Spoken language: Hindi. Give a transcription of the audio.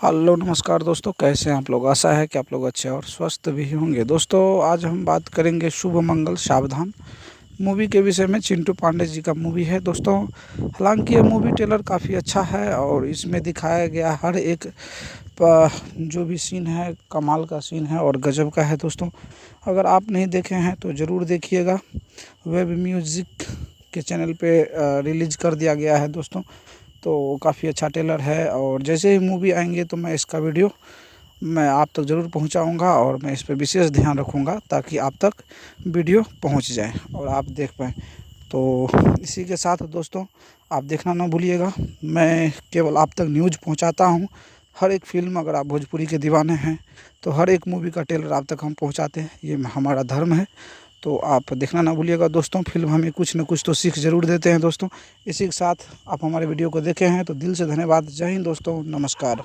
हेलो नमस्कार दोस्तों, कैसे हैं आप लोग। आशा है कि आप लोग अच्छे और स्वस्थ भी होंगे। दोस्तों आज हम बात करेंगे शुभ मंगल सावधान मूवी के विषय में। चिंटू पांडे जी का मूवी है दोस्तों। हालांकि ये मूवी ट्रेलर काफ़ी अच्छा है और इसमें दिखाया गया हर एक जो भी सीन है कमाल का सीन है और गजब का है दोस्तों। अगर आप नहीं देखे हैं तो ज़रूर देखिएगा। वेब म्यूज़िक के चैनल पे रिलीज़ कर दिया गया है दोस्तों। तो काफ़ी अच्छा ट्रेलर है और जैसे ही मूवी आएंगे तो मैं इसका वीडियो मैं आप तक ज़रूर पहुंचाऊंगा और मैं इस पे विशेष ध्यान रखूंगा ताकि आप तक वीडियो पहुंच जाए और आप देख पाएँ। तो इसी के साथ दोस्तों आप देखना ना भूलिएगा। मैं केवल आप तक न्यूज़ पहुंचाता हूं। हर एक फ़िल्म, अगर आप भोजपुरी के दीवाने हैं तो हर एक मूवी का ट्रेलर आप तक हम पहुंचाते हैं, ये हमारा धर्म है। तो आप देखना ना भूलिएगा दोस्तों। फ़िल्म हमें कुछ न कुछ तो सीख ज़रूर देते हैं दोस्तों। इसी के साथ आप हमारे वीडियो को देखे हैं तो दिल से धन्यवाद। जय हिंद दोस्तों, नमस्कार।